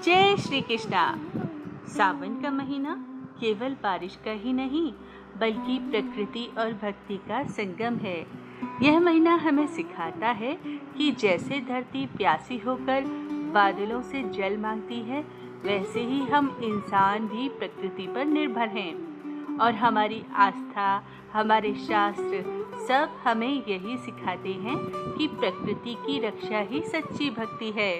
जय श्री कृष्णा। सावन का महीना केवल बारिश का ही नहीं बल्कि प्रकृति और भक्ति का संगम है। यह महीना हमें सिखाता है कि जैसे धरती प्यासी होकर बादलों से जल मांगती है, वैसे ही हम इंसान भी प्रकृति पर निर्भर हैं और हमारी आस्था, हमारे शास्त्र सब हमें यही सिखाते हैं कि प्रकृति की रक्षा ही सच्ची भक्ति है।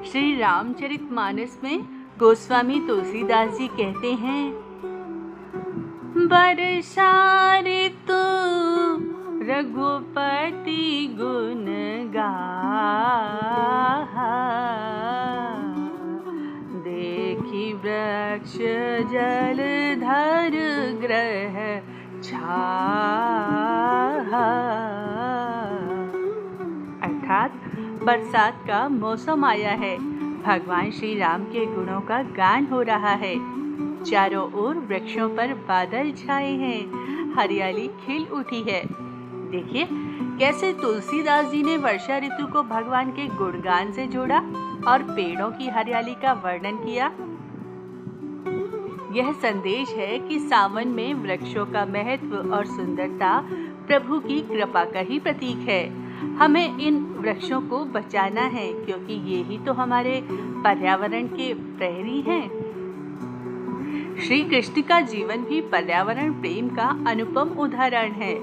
श्री रामचरितमानस में गोस्वामी तुलसीदास जी कहते हैं, वर्षा ऋतु रघुपति गुण गाहा, देखी वृक्ष जलधर ग्रह छाहा। अर्थात बरसात का मौसम आया है, भगवान श्री राम के गुणों का गान हो रहा है। चारों ओर वृक्षों पर बादल छाए हैं, हरियाली खिल उठी है। देखिए कैसे तुलसीदास जी ने वर्षा ऋतु को भगवान के गुणगान से जोड़ा और पेड़ों की हरियाली का वर्णन किया। यह संदेश है कि सावन में वृक्षों का महत्व और सुंदरता प्रभु की कृपा का ही प्रतीक है। हमें इन वृक्षों को बचाना है क्योंकि ये ही तो हमारे पर्यावरण के प्रहरी हैं। श्री कृष्ण का जीवन भी पर्यावरण प्रेम का अनुपम उदाहरण है।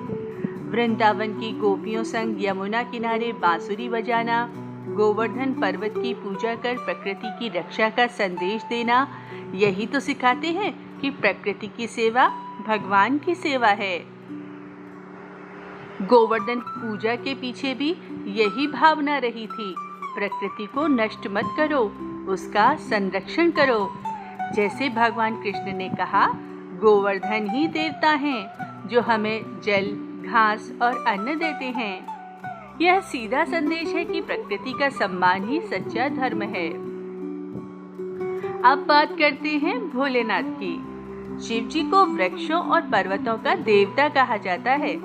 वृंदावन की गोपियों संग यमुना किनारे बांसुरी बजाना, गोवर्धन पर्वत की पूजा कर प्रकृति की रक्षा का संदेश देना, यही तो सिखाते हैं कि प्रकृति की सेवा भगवान की सेवा है। गोवर्धन पूजा के पीछे भी यही भावना रही थी, प्रकृति को नष्ट मत करो, उसका संरक्षण करो। जैसे भगवान कृष्ण ने कहा, गोवर्धन ही देवता हैं जो हमें जल, घास और अन्न देते हैं। यह सीधा संदेश है कि प्रकृति का सम्मान ही सच्चा धर्म है। अब बात करते हैं भोलेनाथ की। शिव जी को वृक्षों और पर्वतों का देवता कहा जाता है।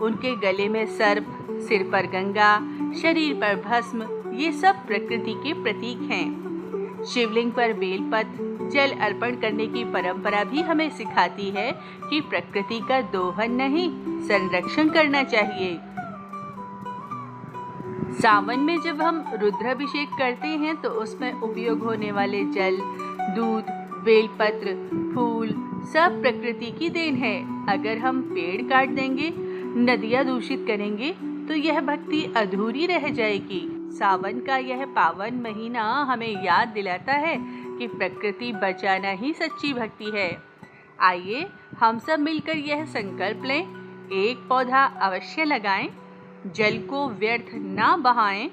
उनके गले में सर्प, सिर पर गंगा, शरीर पर भस्म, ये सब प्रकृति के प्रतीक हैं। शिवलिंग पर बेलपत्र, जल अर्पण करने की परंपरा भी हमें सिखाती है कि प्रकृति का दोहन नहीं, संरक्षण करना चाहिए। सावन में जब हम रुद्राभिषेक करते हैं तो उसमें उपयोग होने वाले जल, दूध, बेलपत्र, फूल सब प्रकृति की देन है। अगर हम पेड़ काट देंगे, नदियां दूषित करेंगे तो यह भक्ति अधूरी रह जाएगी। सावन का यह पावन महीना हमें याद दिलाता है कि प्रकृति बचाना ही सच्ची भक्ति है। आइए हम सब मिलकर यह संकल्प लें, एक पौधा अवश्य लगाएं, जल को व्यर्थ ना बहाएं,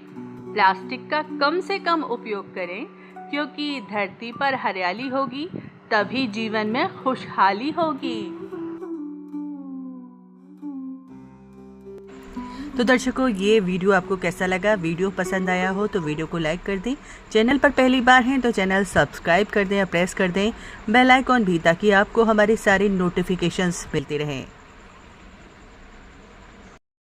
प्लास्टिक का कम से कम उपयोग करें, क्योंकि धरती पर हरियाली होगी तभी जीवन में खुशहाली होगी। तो दर्शकों, ये वीडियो आपको कैसा लगा? वीडियो पसंद आया हो तो वीडियो को लाइक कर दें। चैनल पर पहली बार हैं तो चैनल सब्सक्राइब कर दें या प्रेस कर दें बेल आइकॉन भी, ताकि आपको हमारे सारे नोटिफिकेशंस मिलते रहें।